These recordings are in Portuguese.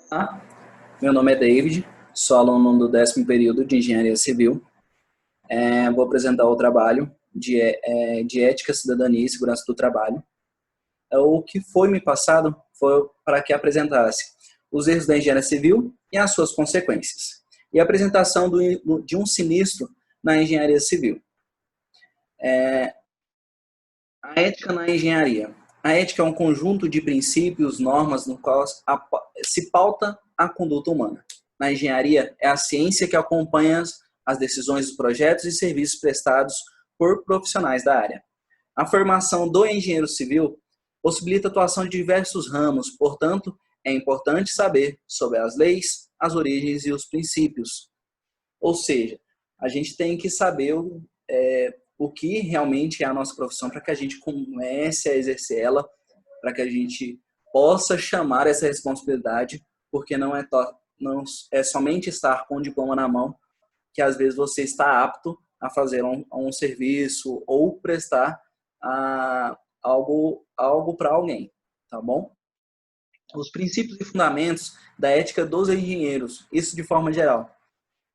Olá, meu nome é David, sou aluno do 10º período de Engenharia Civil. Vou apresentar o trabalho de Ética, Cidadania e Segurança do Trabalho. O que foi me passado foi para que apresentasse os erros da engenharia civil e as suas consequências. E a apresentação de um sinistro na engenharia civil. A ética na engenharia. A ética é um conjunto de princípios, normas, no qual se pauta a conduta humana. Na engenharia, é a ciência que acompanha as decisões dos projetos e serviços prestados por profissionais da área. A formação do engenheiro civil possibilita a atuação de diversos ramos, portanto, é importante saber sobre as leis, as origens e os princípios. Ou seja, a gente tem que saber o que realmente é a nossa profissão para que a gente comece a exercer ela, para que a gente possa chamar essa responsabilidade, porque não é somente estar com o diploma na mão que às vezes você está apto a fazer um serviço ou prestar algo para alguém, tá bom? Os princípios e fundamentos da ética dos engenheiros, isso de forma geral.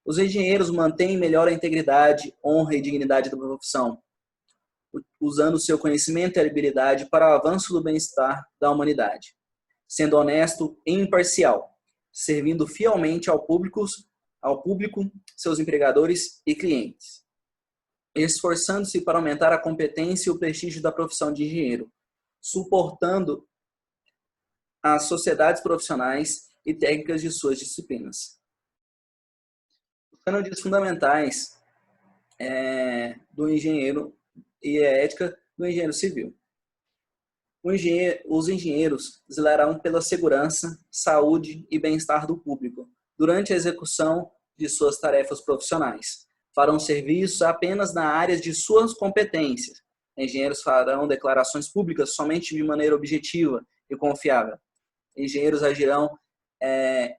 Os engenheiros mantêm e melhoram a integridade, honra e dignidade da profissão, usando seu conhecimento e habilidade para o avanço do bem-estar da humanidade, sendo honesto e imparcial, servindo fielmente ao público, seus empregadores e clientes, esforçando-se para aumentar a competência e o prestígio da profissão de engenheiro, suportando as sociedades profissionais e técnicas de suas disciplinas. Os cânones fundamentais do engenheiro e a ética do engenheiro civil. Os engenheiros zelarão pela segurança, saúde e bem-estar do público durante a execução de suas tarefas profissionais. Farão serviços apenas na área de suas competências. Engenheiros farão declarações públicas somente de maneira objetiva e confiável. Engenheiros agirão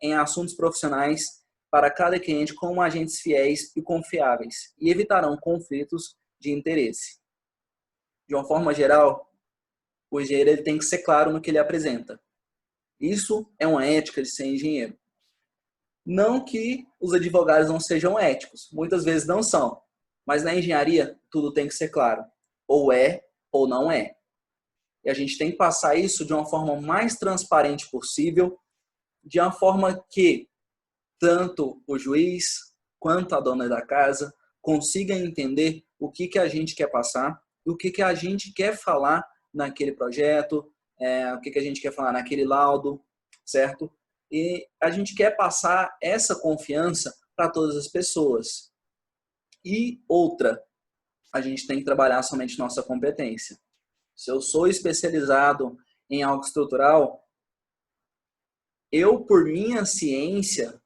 em assuntos profissionais para cada cliente como agentes fiéis e confiáveis e evitarão conflitos de interesse. De uma forma geral, o engenheiro ele tem que ser claro no que ele apresenta. Isso é uma ética de ser engenheiro. Não que os advogados não sejam éticos, muitas vezes não são, mas na engenharia tudo tem que ser claro, ou é ou não é. E a gente tem que passar isso de uma forma mais transparente possível, de uma forma que tanto o juiz quanto a dona da casa consigam entender o que a gente quer passar, o que a gente quer falar naquele projeto, o que a gente quer falar naquele laudo, certo? E a gente quer passar essa confiança para todas as pessoas. E outra, a gente tem que trabalhar somente nossa competência. Se eu sou especializado em algo estrutural, eu, por minha ciência,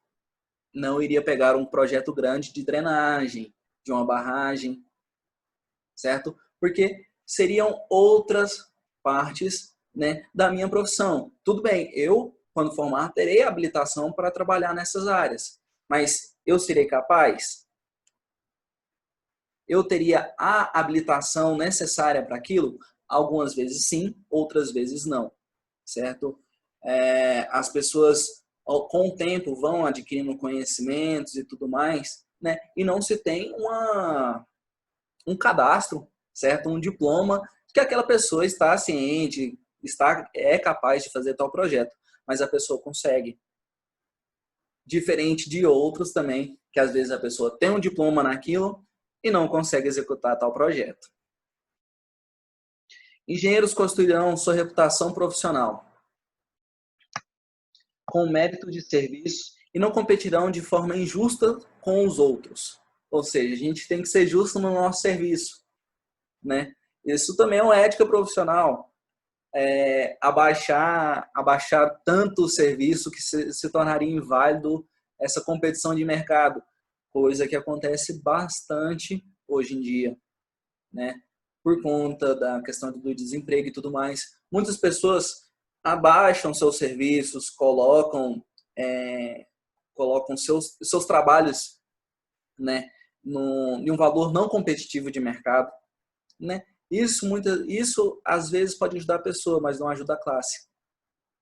não iria pegar um projeto grande de drenagem, de uma barragem, certo? Porque seriam outras partes, né, da minha profissão. Tudo bem, eu, quando formar, terei habilitação para trabalhar nessas áreas, mas eu serei capaz? Eu teria a habilitação necessária para aquilo? Algumas vezes sim, outras vezes não, certo? As pessoas, com o tempo, vão adquirindo conhecimentos e tudo mais, né? E não se tem um cadastro, certo? Um diploma que aquela pessoa está ciente, é capaz de fazer tal projeto, mas a pessoa consegue. Diferente de outros também, que às vezes a pessoa tem um diploma naquilo e não consegue executar tal projeto. Engenheiros construirão sua reputação profissional com mérito de serviço e não competirão de forma injusta com os outros. Ou seja, a gente tem que ser justo no nosso serviço, né? Isso também é uma ética profissional. Abaixar tanto o serviço que se tornaria inválido essa competição de mercado, coisa que acontece bastante hoje em dia, né? Por conta da questão do desemprego e tudo mais. Muitas pessoas abaixam seus serviços, colocam seus trabalhos, né, em um valor não competitivo de mercado, né? Isso às vezes pode ajudar a pessoa, mas não ajuda a classe.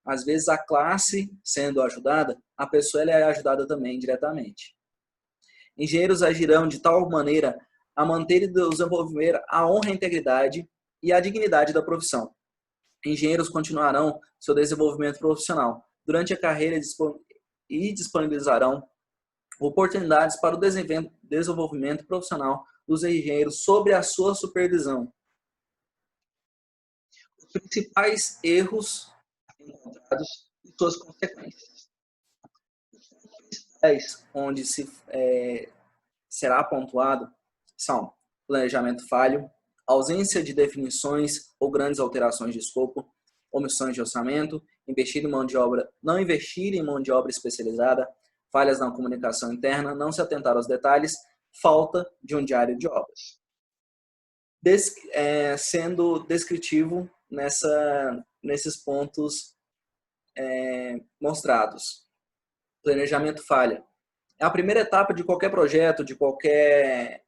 Às vezes a classe sendo ajudada, a pessoa ela é ajudada também diretamente. Engenheiros agirão de tal maneira a manter e desenvolver a honra, a integridade e a dignidade da profissão. Engenheiros continuarão seu desenvolvimento profissional durante a carreira e disponibilizarão oportunidades para o desenvolvimento profissional dos engenheiros sob a sua supervisão. Os principais erros encontrados e suas consequências. Onde será pontuado são planejamento falho, ausência de definições ou grandes alterações de escopo, omissões de orçamento, não investir em mão de obra especializada, falhas na comunicação interna, não se atentar aos detalhes, falta de um diário de obras. Sendo descritivo nesses pontos mostrados. Planejamento falha. É a primeira etapa de qualquer projeto, de qualquer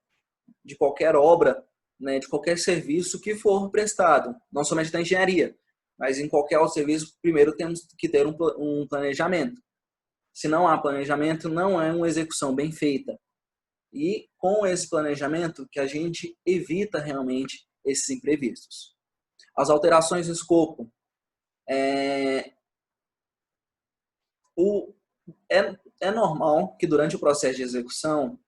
obra, né, de qualquer serviço que for prestado, não somente da engenharia, mas em qualquer outro serviço, primeiro temos que ter um planejamento. Se não há planejamento, não é uma execução bem feita. E com esse planejamento que a gente evita realmente esses imprevistos. As alterações no escopo. É normal que durante o processo de execução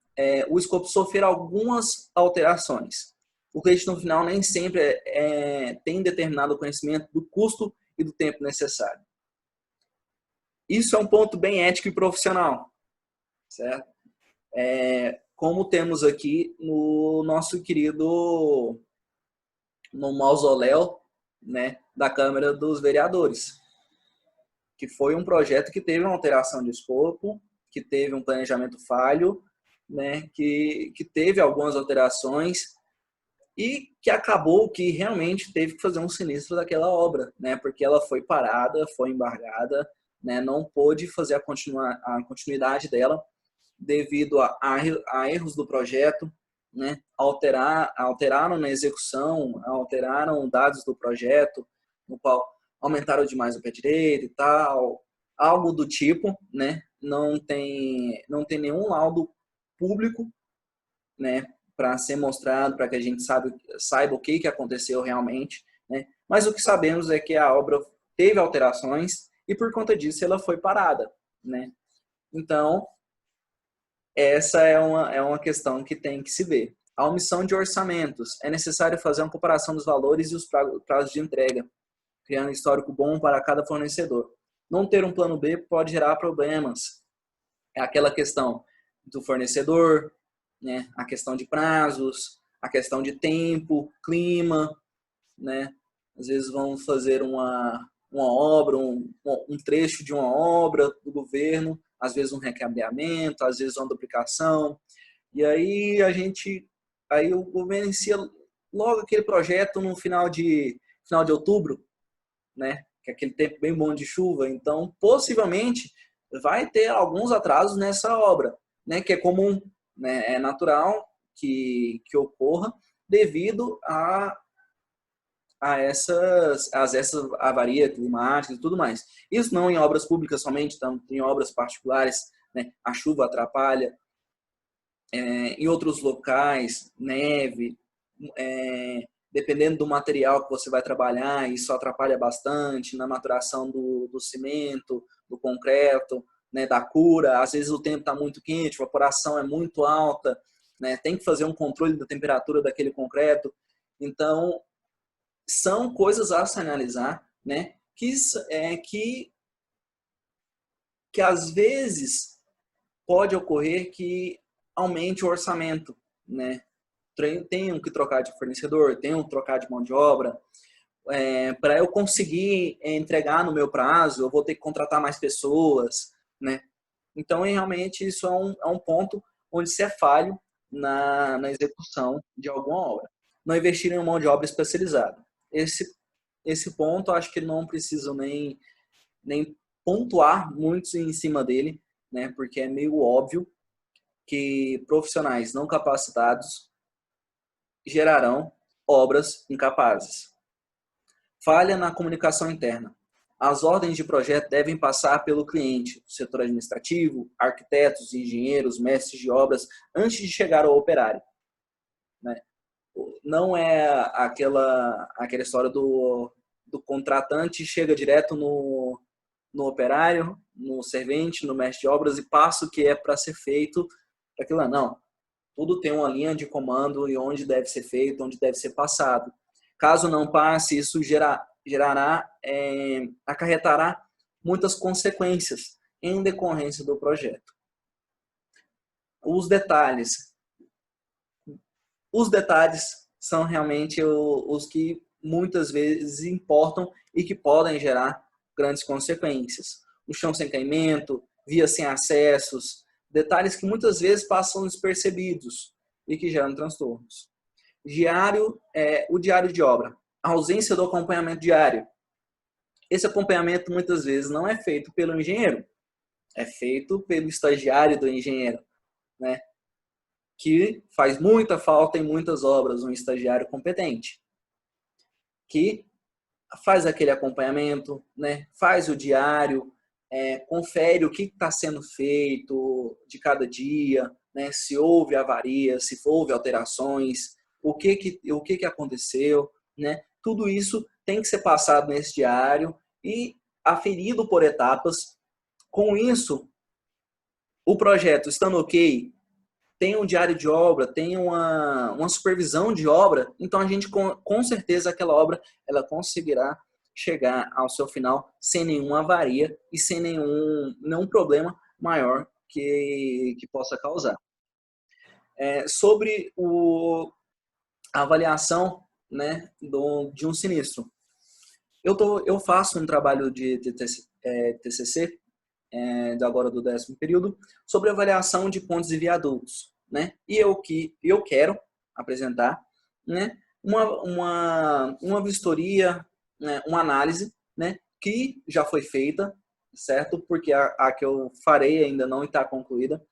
o escopo sofra algumas alterações. O cliente no final nem sempre tem determinado conhecimento do custo e do tempo necessário. Isso é um ponto bem ético e profissional, certo? Como temos aqui no nosso querido no mausoléu, né, da Câmara dos Vereadores, que foi um projeto que teve uma alteração de escopo, que teve um planejamento falho, né, que teve algumas alterações e que acabou que realmente teve que fazer um sinistro daquela obra, né, porque ela foi parada, foi embargada, né, não pôde fazer a continuidade dela devido a erros do projeto, né, alteraram na execução, alteraram dados do projeto, no qual aumentaram demais o pé direito e tal, algo do tipo, né, não tem nenhum laudo público, né, para ser mostrado, para que a gente saiba o que aconteceu realmente, né, mas o que sabemos é que a obra teve alterações e por conta disso ela foi parada, né. Então, essa é uma questão que tem que se ver. A omissão de orçamentos. É necessário fazer uma comparação dos valores e os prazos de entrega, criando um histórico bom para cada fornecedor. Não ter um plano B pode gerar problemas. É aquela questão do fornecedor, né? A questão de prazos, a questão de tempo, clima, né? Às vezes vão fazer uma obra, um trecho de uma obra do governo, às vezes um recabeamento, às vezes uma duplicação, e aí o governo inicia logo aquele projeto no final de outubro, né? Que é aquele tempo bem bom de chuva, então possivelmente vai ter alguns atrasos nessa obra, né? Que é comum, né? É natural que ocorra devido a essas avarias climáticas e tudo mais. Isso não em obras públicas somente, tanto em obras particulares, né? A chuva atrapalha, em outros locais, neve, dependendo do material que você vai trabalhar, isso atrapalha bastante na maturação do cimento, do concreto, né? Da cura. Às vezes o tempo está muito quente, a evaporação é muito alta, né? Tem que fazer um controle da temperatura daquele concreto. Então, são coisas a se analisar, né? Que às vezes pode ocorrer que aumente o orçamento, né? Tenham que trocar de fornecedor, tenham que trocar de mão de obra. Para eu conseguir entregar no meu prazo, eu vou ter que contratar mais pessoas, né? Então, realmente, isso é um ponto onde se é falho na execução de alguma obra. Não investir em mão de obra especializada. Esse ponto, acho que não preciso nem pontuar muito em cima dele, né? Porque é meio óbvio que profissionais não capacitados gerarão obras incapazes. Falha na comunicação interna. As ordens de projeto devem passar pelo cliente, setor administrativo, arquitetos, engenheiros, mestres de obras, antes de chegar ao operário, né? Não é aquela história do contratante chega direto no operário, no servente, no mestre de obras e passa o que é para ser feito para aquilo lá. Não. Tudo tem uma linha de comando e onde deve ser feito, onde deve ser passado. Caso não passe, isso acarretará muitas consequências em decorrência do projeto. Os detalhes. Os detalhes são realmente os que muitas vezes importam e que podem gerar grandes consequências. O chão sem caimento, vias sem acessos, detalhes que muitas vezes passam despercebidos e que geram transtornos. O diário de obra. A ausência do acompanhamento diário. Esse acompanhamento muitas vezes não é feito pelo engenheiro, é feito pelo estagiário do engenheiro, né? Que faz muita falta em muitas obras, um estagiário competente, que faz aquele acompanhamento, né? Faz o diário, confere o que está sendo feito de cada dia, né? Se houve avarias, se houve alterações, o que aconteceu, né? Tudo isso tem que ser passado nesse diário e aferido por etapas. Com isso, o projeto estando ok, tem um diário de obra, tem uma supervisão de obra, então a gente com certeza aquela obra ela conseguirá chegar ao seu final sem nenhuma avaria e sem nenhum problema maior que possa causar. Sobre a avaliação, né, de um sinistro. Eu faço um trabalho de TCC, agora do 10º período, sobre avaliação de pontes e viadutos, né? E eu quero apresentar, né, uma vistoria, né, uma análise, né, que já foi feita, certo? Porque a que eu farei ainda não está concluída,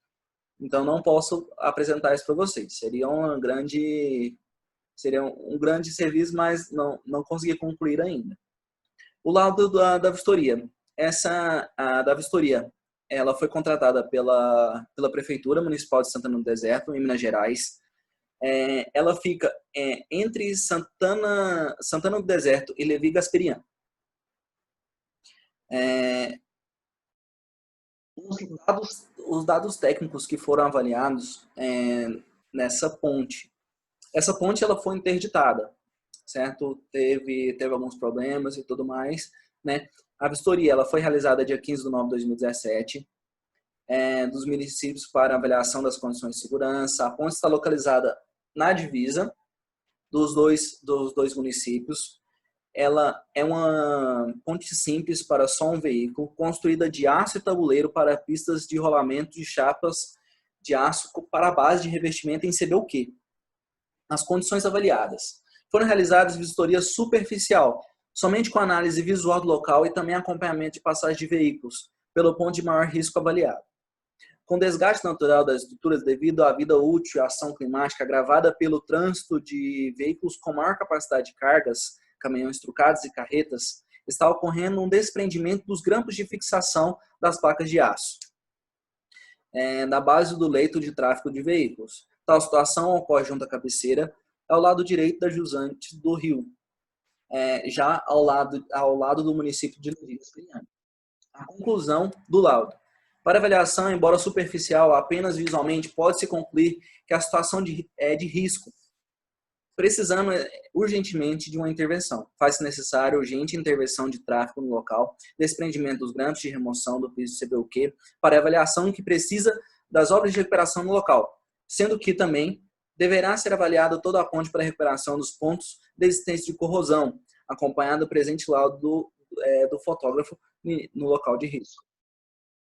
então não posso apresentar isso para vocês. Seria um grande serviço, mas não consegui concluir ainda. O lado da vistoria. Da vistoria, ela foi contratada pela Prefeitura Municipal de Santana do Deserto, em Minas Gerais. Ela fica entre Santana do Deserto e Levi Gasperian. Os dados técnicos que foram avaliados nessa ponte. Essa ponte ela foi interditada, certo? Teve alguns problemas e tudo mais, né? A vistoria ela foi realizada dia 15 de novembro de 2017, dos municípios para avaliação das condições de segurança. A ponte está localizada na divisa dos dois municípios. Ela é uma ponte simples para só um veículo, construída de aço e tabuleiro para pistas de rolamento de chapas de aço para a base de revestimento em CBUQ. As condições avaliadas. Foram realizadas vistoria superficial, somente com análise visual do local e também acompanhamento de passagem de veículos, pelo ponto de maior risco avaliado. Com desgaste natural das estruturas devido à vida útil e à ação climática agravada pelo trânsito de veículos com maior capacidade de cargas, caminhões trucados e carretas, está ocorrendo um desprendimento dos grampos de fixação das placas de aço na base do leito de tráfego de veículos. Tal situação ocorre junto à cabeceira, ao lado direito da jusante do rio, já ao lado do município de Levi Gasperian. A conclusão do laudo. Para avaliação, embora superficial, apenas visualmente, pode-se concluir que a situação é de risco, precisando urgentemente de uma intervenção. Faz-se necessária urgente intervenção de tráfego no local, desprendimento dos grampos de remoção do piso CBUQ, para avaliação que precisa das obras de recuperação no local, sendo que também deverá ser avaliada toda a ponte para a recuperação dos pontos de existência de corrosão, acompanhado do presente laudo do fotógrafo no local de risco.